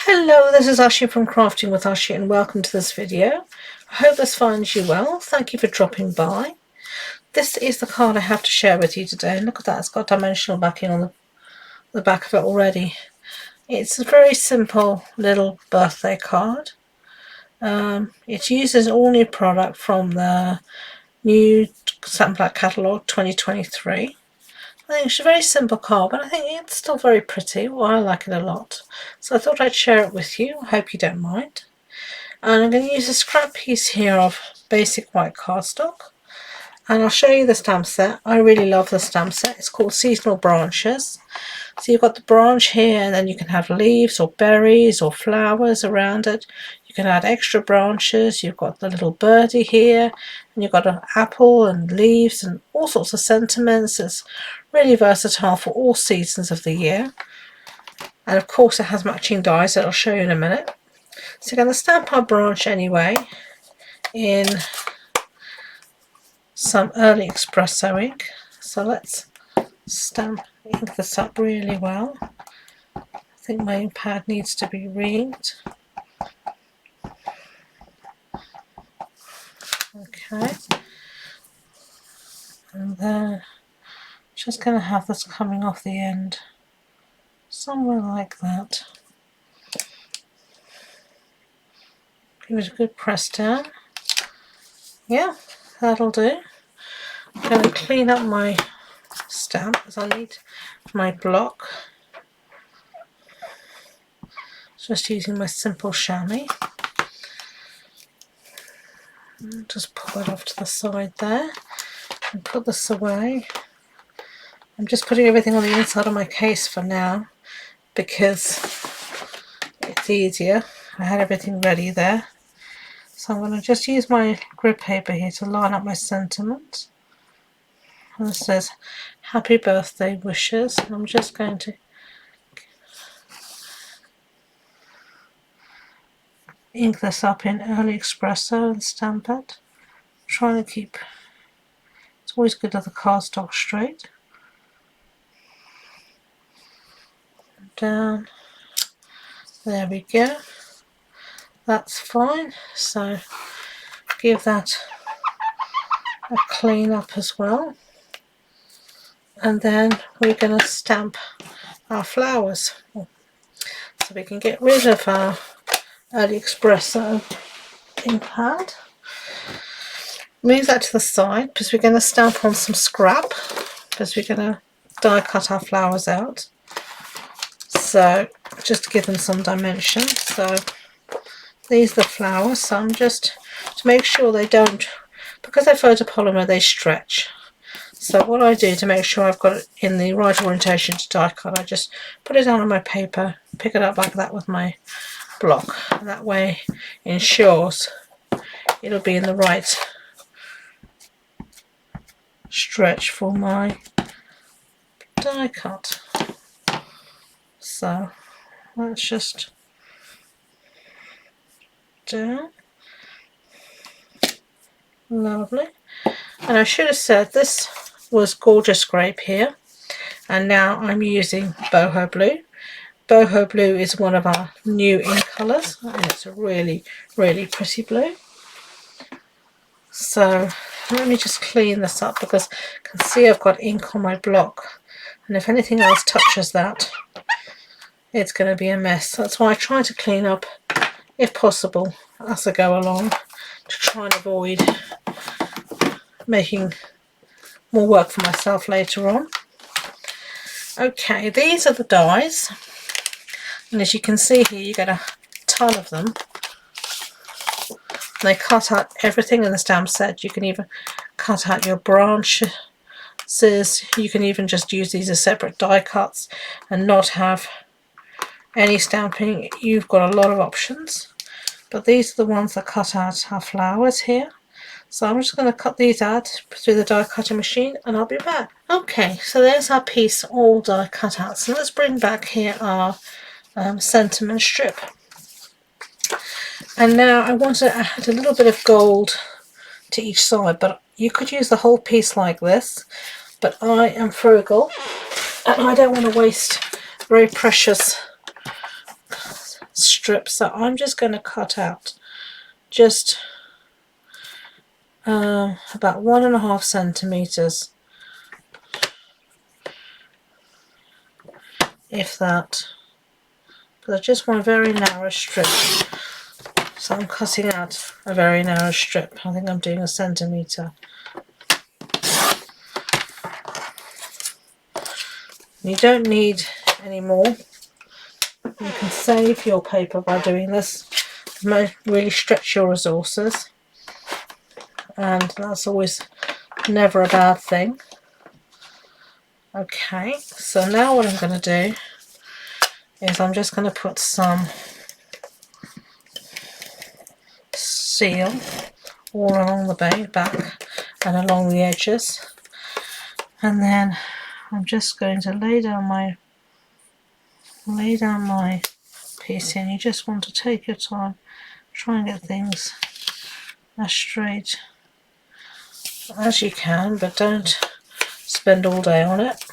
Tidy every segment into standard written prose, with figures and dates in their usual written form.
Hello, this is Ashee from Crafting with Ashee and welcome to this video. I hope this finds you well. Thank you for dropping by. This is the card I have to share with you today. Look at that, it's got dimensional backing on the back of it already. It's a very simple little birthday card. It uses all new product from the new Stampin' catalogue 2023. I think it's a very simple card, but I think it's still very pretty. Well, I like it a lot. So I thought I'd share it with you. I hope you don't mind. And I'm going to use a scrap piece here of basic white cardstock. And I'll show you the stamp set. I really love the stamp set. It's called Seasonal Branches. So you've got the branch here, and then you can have leaves or berries or flowers around it. You can add extra branches. You've got the little birdie here, and you've got an apple and leaves and all sorts of sentiments. It's really versatile for all seasons of the year. And of course it has matching dies that I'll show you in a minute. So we're going to stamp our branch anyway in some early espresso ink. So let's ink this up really well. I think my ink pad needs to be re-inked. Okay. And then just going to have this coming off the end somewhere like that. Give it a good press down. Yeah, that'll do. I'm going to clean up my stamp as I need my block. Just using my simple chamois. Just pull it off to the side there and put this away. I'm just putting everything on the inside of my case for now because it's easier. I had everything ready there. So I'm going to just use my grid paper here to line up my sentiment. And it says happy birthday wishes. And I'm just going to ink this up in early espresso and stamp it. Trying to keep, it's always good to have the cardstock straight. Down. There we go. That's fine. So give that a clean up as well. And then we're going to stamp our flowers. So we can get rid of our early espresso ink pad. Move that to the side because we're going to stamp on some scrap because we're going to die cut our flowers out. So just to give them some dimension. So these are the flowers. So I'm just to make sure they don't, because they're photopolymer, they stretch. So what I do to make sure I've got it in the right orientation to die cut, I just put it down on my paper, pick it up like that with my block. And that way ensures it'll be in the right stretch for my die cut. So let's just down. Lovely. And I should have said this was Gorgeous Grape here, and now I'm using Boho Blue. Boho Blue is one of our new ink colours, and it's a really, really pretty blue. So let me just clean this up because I can see I've got ink on my block, and if anything else touches that, it's going to be a mess. That's why I try to clean up, if possible, as I go along, to try and avoid making more work for myself later on. Okay, these are the dies, and as you can see here, you get a ton of them. They cut out everything in the stamp set. You can even cut out your branches. You can even just use these as separate die cuts and not have any stamping. You've got a lot of options, but these are the ones that cut out our flowers here. So I'm just going to cut these out through the die cutting machine and I'll be back. Okay, so there's our piece all die cut out. So let's bring back here our sentiment strip. And now I want to add a little bit of gold to each side, but you could use the whole piece like this, but I am frugal and I don't want to waste very precious strip, so I'm just going to cut out just about 1.5 centimeters, if that, but I just want a very narrow strip, so I'm cutting out a very narrow strip. I think I'm doing 1 centimeter. You don't need any more. You can save your paper by doing this. You might really stretch your resources, and that's always never a bad thing. Okay, so now what I'm going to do is I'm just going to put some seal all along the back and along the edges, and then I'm just going to lay down my piece here. And you just want to take your time, try and get things as straight as you can, but don't spend all day on it.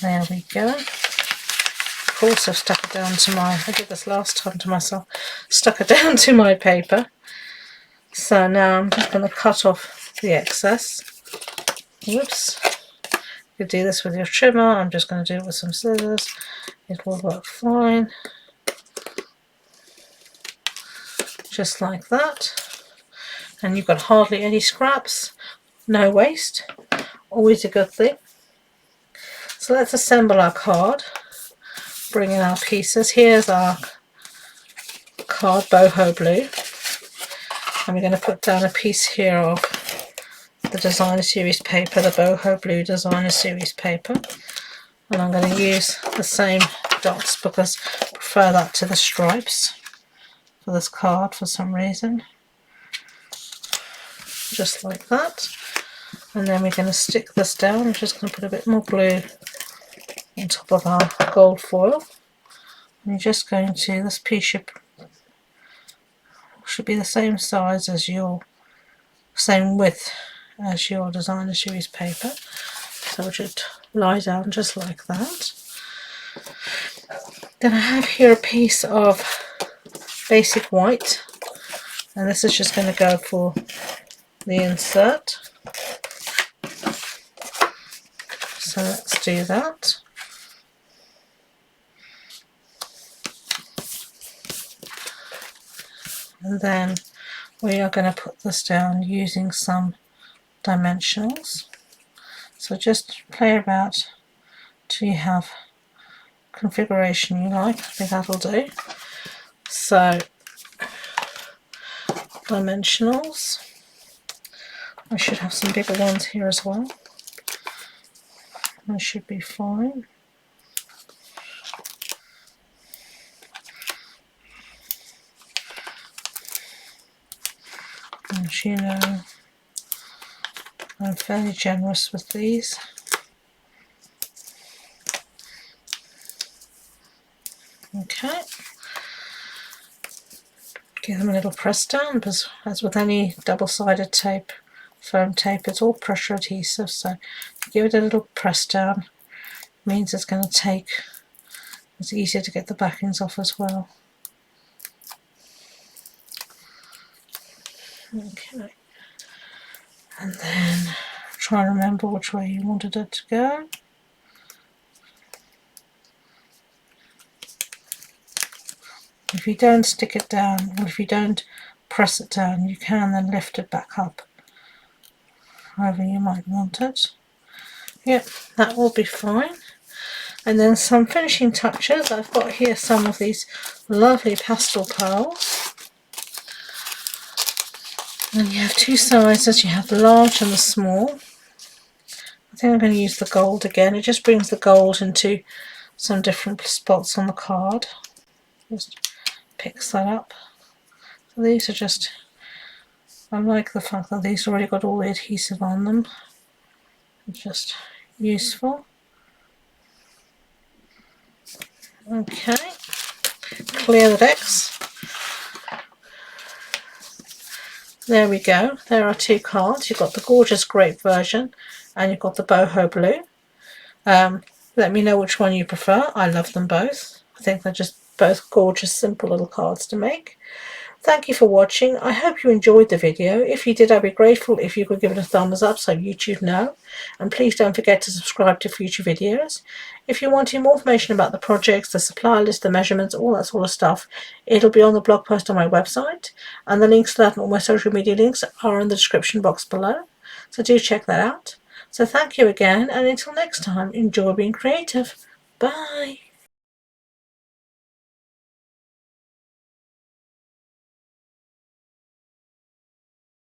There we go. Of course I've stuck it down to my, I did this last time to myself, stuck it down to my paper. So now I'm just going to cut off the excess. Whoops. You could do this with your trimmer. I'm just going to do it with some scissors. It will work fine. Just like that. And you've got hardly any scraps. No waste. Always a good thing. So let's assemble our card. Bring in our pieces. Here's our card, boho blue. And we're going to put down a piece here of the designer series paper, the boho blue designer series paper, and I'm going to use the same dots because I prefer that to the stripes for this card for some reason, just like that. And then we're going to stick this down. I'm just going to put a bit more blue on top of our gold foil, and you're just going to, this piece should be the same size as your, same width as your designer series paper, so it should lie down just like that. Then I have here a piece of basic white, and this is just going to go for the insert, so let's do that. And then we are going to put this down using some dimensionals. So just play about till you have configuration you like. I think that'll do. So dimensionals. I should have some bigger ones here as well. That should be fine. And you know, I'm fairly generous with these. Okay. Give them a little press down, because as with any double-sided tape, foam tape, it's all pressure adhesive, so give it a little press down. It means it's going to take, it's easier to get the backings off as well. Okay, and then try and remember which way you wanted it to go. If you don't stick it down, or if you don't press it down, you can then lift it back up however you might want it. Yep, that will be fine. And then some finishing touches. I've got here some of these lovely pastel pearls. And you have two sizes, you have the large and the small. I think I'm going to use the gold again. It just brings the gold into some different spots on the card. Just picks that up. So these are just, I like the fact that these already got all the adhesive on them. It's just useful. Okay, clear the decks. There we go. There are two cards. You've got the gorgeous grape version and you've got the boho blue. Let me know which one you prefer. I love them both. I think they're just both gorgeous, simple little cards to make. Thank you for watching. I hope you enjoyed the video. If you did, I'd be grateful if you could give it a thumbs up so YouTube know. And please don't forget to subscribe to future videos. If you want more information about the projects, the supply list, the measurements, all that sort of stuff, it'll be on the blog post on my website. And the links to that and all my social media links are in the description box below. So do check that out. So thank you again, and until next time, enjoy being creative. Bye.